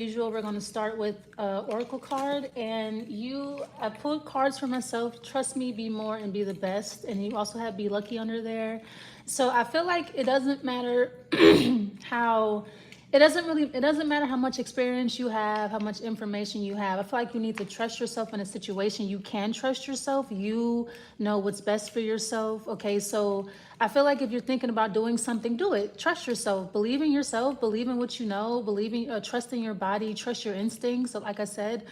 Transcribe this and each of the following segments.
usual, we're going to start with Oracle card. And I pulled cards for myself. Trust me, be more and be the best. And you also have be lucky under there. So I feel like it doesn't matter how, it doesn't matter how much experience you have, how much information you have. I feel like you need to trust yourself in a situation. You can trust yourself. You know what's best for yourself. Okay, so I feel like if you're thinking about doing something, do it. Trust yourself, believe in what you know, trust in your body, trust your instincts. So like I said,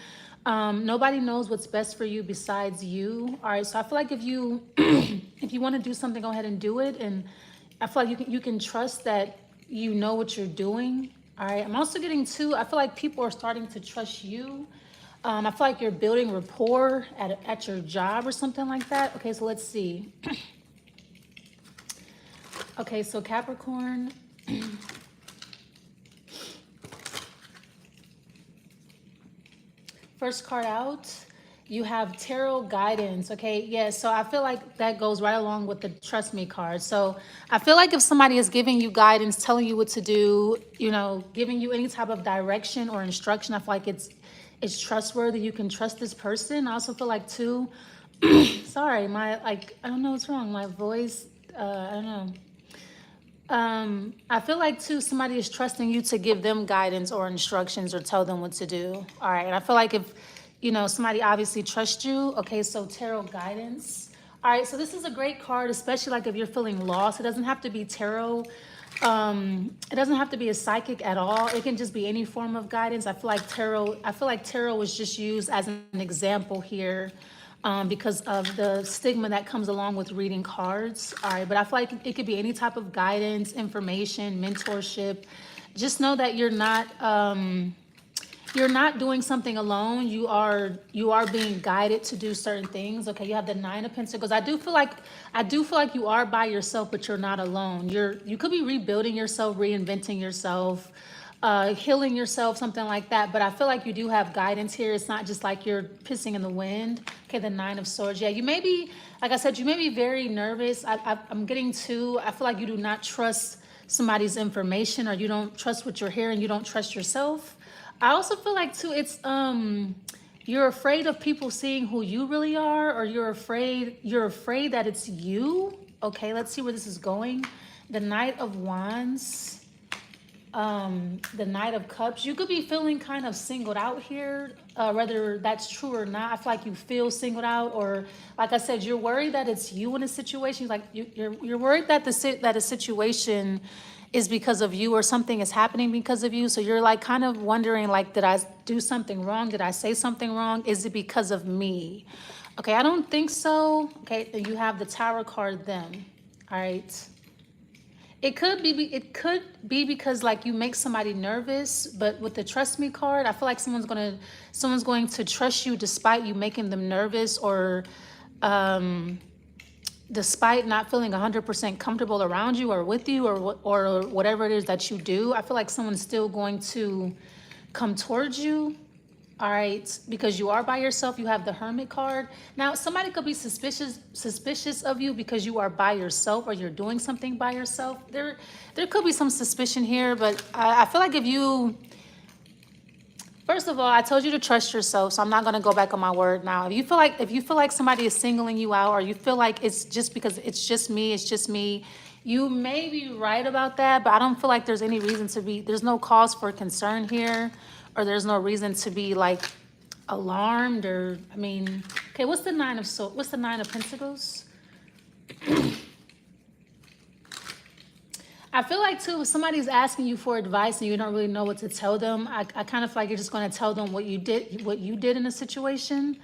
nobody knows what's best for you besides you. All right, so I feel like if you if you want to do something, go ahead and do it. And I feel like you can trust that you know what you're doing. All right, I'm also getting too, I feel like people are starting to trust you. I feel like you're building rapport at your job or something like that. Okay, so let's see. Okay, so Capricorn. First card out, you have tarot guidance. Okay, yeah, so I feel like that goes right along with the trust me card. So I feel like if somebody is giving you guidance, telling you what to do, you know, giving you any type of direction or instruction, I feel like it's trustworthy. You can trust this person. I also feel like too, sorry, I don't know what's wrong. My voice, I don't know. I feel like too, somebody is trusting you to give them guidance or instructions or tell them what to do. All right. And I feel like if, you know, somebody obviously trusts you. Okay. So tarot guidance. All right. So this is a great card, especially like if you're feeling lost. It doesn't have to be tarot. It doesn't have to be a psychic at all. It can just be any form of guidance. I feel like tarot was just used as an example here. Because of the stigma that comes along with reading cards. All right, but I feel like it could be any type of guidance, information, mentorship. Just know that you're not doing something alone. You are being guided to do certain things. Okay, you have the Nine of Pentacles. I do feel like you are by yourself, but you're not alone. You could be rebuilding yourself, reinventing yourself, healing yourself, something like that. But I feel like you do have guidance here. It's not just like you're pissing in the wind. Okay, the Nine of Swords. Yeah, you may be, like I said, you may be very nervous. I'm getting to, I feel like you do not trust somebody's information, or you don't trust what you're hearing. You don't trust yourself. I also feel like too, it's you're afraid of people seeing who you really are, or you're afraid that it's you. Okay, let's see where this is going. The Knight of Wands. The Knight of Cups. You could be feeling kind of singled out here, whether that's true or not. I feel like you feel singled out, or like I said, you're worried that it's you in a situation. Like you're worried that a situation is because of you, or something is happening because of you. So you're like kind of wondering, like, did I do something wrong? Did I say something wrong? Is it because of me? Okay, I don't think so. Okay, then you have the Tower card then. All right. It could be because like you make somebody nervous, but with the trust me card, I feel like someone's going to trust you despite you making them nervous, or despite not feeling 100% comfortable around you or with you, or whatever it is that you do. I feel like someone's still going to come towards you. All right, because you are by yourself. You have the Hermit card. Now, somebody could be suspicious of you because you are by yourself, or you're doing something by yourself. There could be some suspicion here, but I feel like first of all, I told you to trust yourself, so I'm not going to go back on my word now. If you feel like somebody is singling you out, or you feel like it's just because it's just me, you may be right about that, but I don't feel like there's any reason to be. There's no cause for concern here. Or there's no reason to be like alarmed, or I mean, okay, what's the Nine of Pentacles? I feel like too, if somebody's asking you for advice and you don't really know what to tell them, I kind of feel like you're just going to tell them what you did in a situation.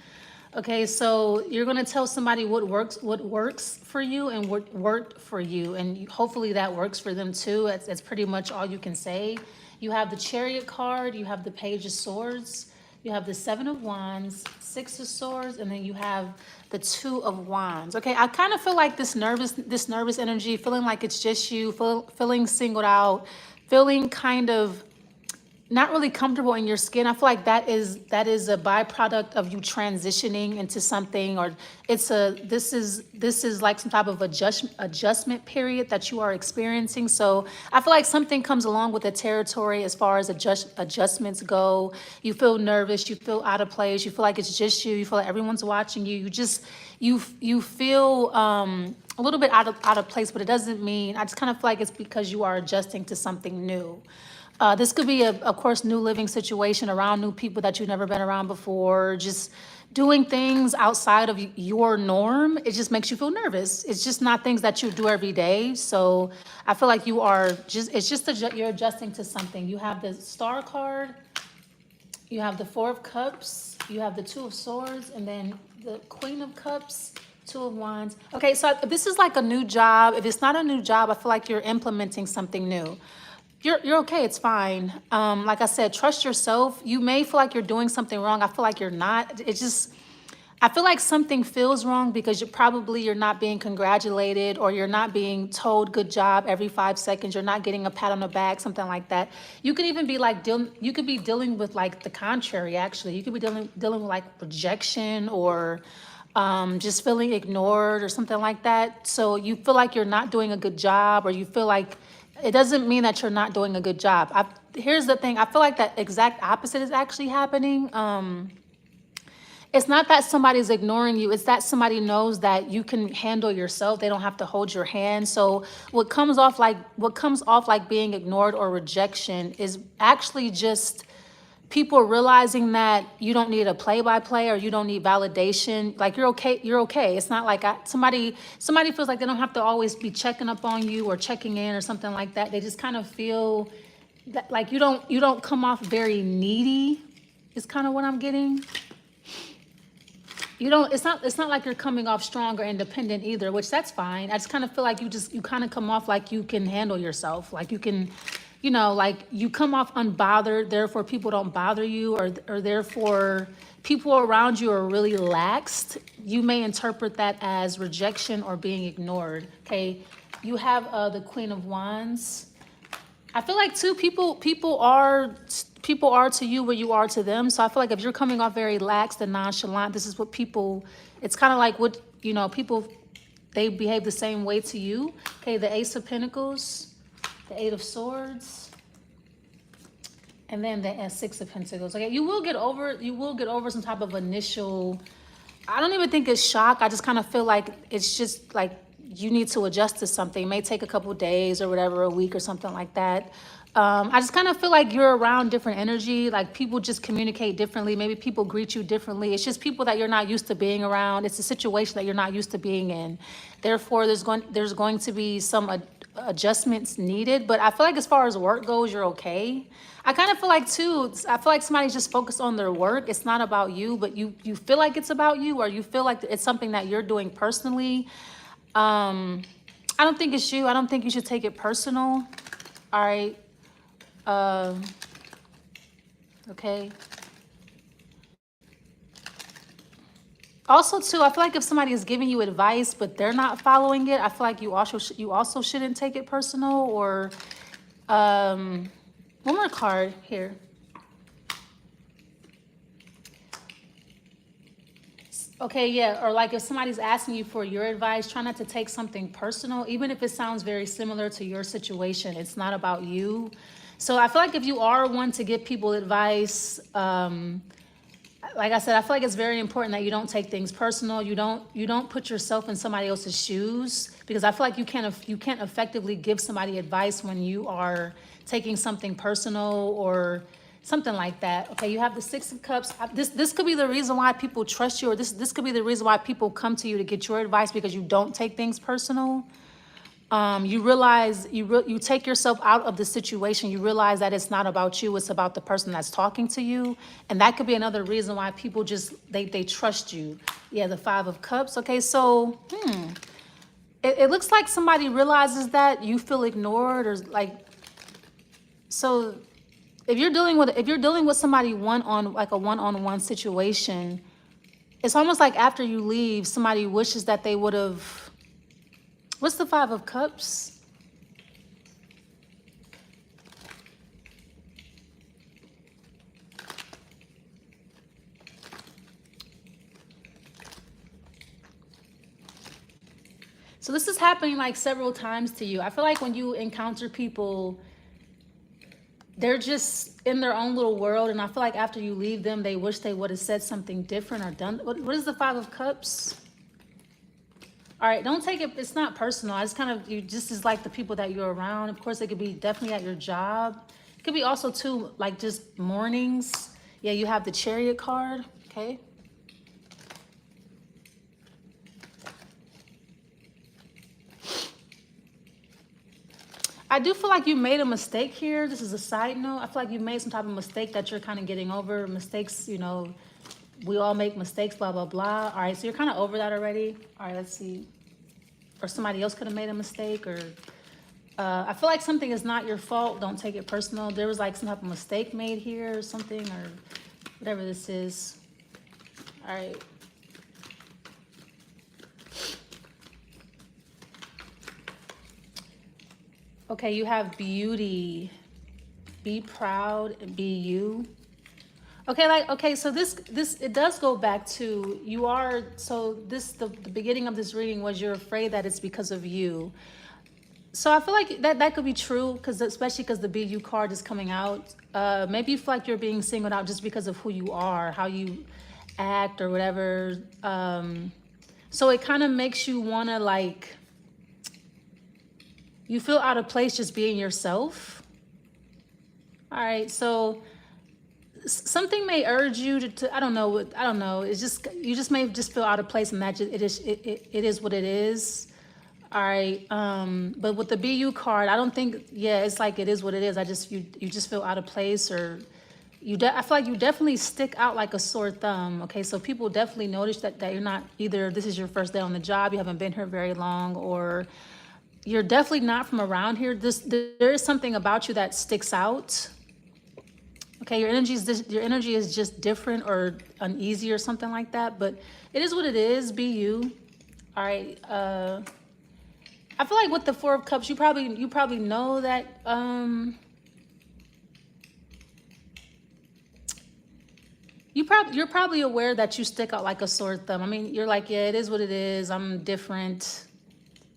Okay, so you're going to tell somebody what works for you and what worked for you, and hopefully that works for them too. That's pretty much all you can say. You have the Chariot card, you have the Page of Swords, you have the Seven of Wands, Six of Swords, and then you have the Two of Wands. Okay, I kind of feel like this nervous energy, feeling like it's just you, feeling singled out, feeling kind of not really comfortable in your skin. I feel like that is a byproduct of you transitioning into something, or this is like some type of adjustment period that you are experiencing. So I feel like something comes along with the territory as far as adjustments go. You feel nervous, you feel out of place, you feel like it's just you feel like everyone's watching you. You feel a little bit out of place, but it doesn't mean, I just kind of feel like it's because you are adjusting to something new. This could be, of course, new living situation around new people that you've never been around before, just doing things outside of your norm. It just makes you feel nervous. It's just not things that you do every day. So I feel like you're adjusting to something. You have the Star card, you have the Four of Cups, you have the Two of Swords, and then the Queen of Cups, Two of Wands. Okay, so this is like a new job. If it's not a new job, I feel like you're implementing something new. You're okay, it's fine. Like I said, trust yourself. You may feel like you're doing something wrong. I feel like you're not. I feel like something feels wrong because you're not being congratulated, or you're not being told good job every 5 seconds. You're not getting a pat on the back, something like that. You could even be like, you could be dealing with like the contrary, actually. You could be dealing with like rejection, or just feeling ignored or something like that. So you feel like you're not doing a good job, or you feel like, it doesn't mean that you're not doing a good job. Here's the thing. I feel like that exact opposite is actually happening. It's not that somebody's ignoring you. It's that somebody knows that you can handle yourself. They don't have to hold your hand. So what comes off like being ignored or rejection is actually just people realizing that you don't need a play-by-play, or you don't need validation. Like, you're okay. It's not like somebody feels like they don't have to always be checking up on you or checking in or something like that. They just kind of feel that like you don't come off very needy, is kind of what I'm getting. It's not like you're coming off strong or independent either, which that's fine. I just kind of feel like you kind of come off like you can handle yourself, like you can, like you come off unbothered, therefore people don't bother you, or therefore people around you are really laxed. You may interpret that as rejection or being ignored. Okay, you have the Queen of Wands. I feel like too, people are to you what you are to them. So I feel like if you're coming off very lax and nonchalant, this is what it's kind of like what, people, they behave the same way to you. Okay, the Ace of Pentacles, the Eight of Swords, and then the Six of Pentacles. Okay, you will get over some type of initial, I don't even think it's shock. I just kind of feel like it's just like you need to adjust to something. It may take a couple days or whatever, a week or something like that. I just kind of feel like you're around different energy. Like, people just communicate differently. Maybe people greet you differently. It's just people that you're not used to being around. It's a situation that you're not used to being in. Therefore, there's going to be some adjustments needed. But I feel like as far as work goes, you're okay. I kind of feel like too, I feel like somebody's just focused on their work. It's not about you, but you feel like it's about you, or you feel like it's something that you're doing personally. I don't think it's you. I don't think you should take it personal. All right. Okay. Also too, I feel like if somebody is giving you advice but they're not following it, I feel like you also shouldn't take it personal. Or one more card here. Okay, yeah, or like if somebody's asking you for your advice, try not to take something personal, even if it sounds very similar to your situation. It's not about you. So I feel like if you are one to give people advice, like I said, I feel like it's very important that you don't take things personal. You don't put yourself in somebody else's shoes, because I feel like you can't effectively give somebody advice when you are taking something personal or something like that. Okay, you have the Six of Cups. This could be the reason why people trust you, or this could be the reason why people come to you to get your advice, because you don't take things personal. You realize you take yourself out of the situation. You realize that it's not about you, it's about the person that's talking to you. And that could be another reason why people just, they trust you. Yeah, the Five of Cups. Okay, so it looks like somebody realizes that you feel ignored, or like, so if you're dealing with somebody one-on-one situation, it's almost like after you leave, somebody wishes that they would have. What's the Five of Cups? So this is happening like several times to you. I feel like when you encounter people, they're just in their own little world. And I feel like after you leave them, they wish they would have said something different or done. What is the Five of Cups? All right, don't take it. It's not personal. I just kind of, you just is like the people that you're around. Of course, it could be definitely at your job. It could be also too, like just mornings. Yeah, you have the Chariot card. Okay. I do feel like you made a mistake here. This is a side note. I feel like you made some type of mistake that you're kind of getting over. Mistakes, you know, we all make mistakes, blah, blah, blah. All right, so you're kind of over that already. All right, let's see. Or somebody else could have made a mistake, or I feel like something is not your fault. Don't take it personal. There was like some type of mistake made here or something, or whatever this is. All right. Okay, you have beauty. Be proud and be you. Okay, like, okay, so this it does go back to you are, so this the beginning of this reading was you're afraid that it's because of you. So I feel like that could be true, because especially because the BU card is coming out. Maybe you feel like you're being singled out just because of who you are, how you act or whatever. So it kind of makes you want to like, you feel out of place just being yourself. All right, so something may urge you to I don't know. It's just, you just may just feel out of place, and that just, it is what it is. All right, but with the BU card, I don't think, yeah, it's like it is what it is. I just, you just feel out of place, or I feel like you definitely stick out like a sore thumb. Okay, so people definitely notice that you're not, either this is your first day on the job, you haven't been here very long, or you're definitely not from around here. There is something about you that sticks out. Okay, your energy is just different or uneasy or something like that. But it is what it is. Be you. All right. I feel like with the Four of Cups, you probably know that. You're probably aware that you stick out like a sore thumb. I mean, you're like, yeah, it is what it is. I'm different.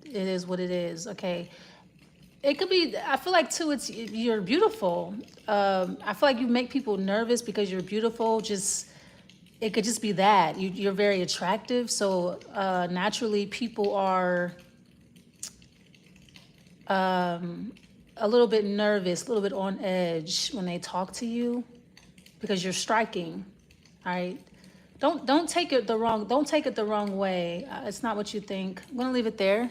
It is what it is. Okay. It could be, I feel like too, you're beautiful. I feel like you make people nervous because you're beautiful. It could just be that you're very attractive. So naturally people are a little bit nervous, a little bit on edge when they talk to you, because you're striking. All right. Don't take it the wrong way. It's not what you think. I'm gonna leave it there.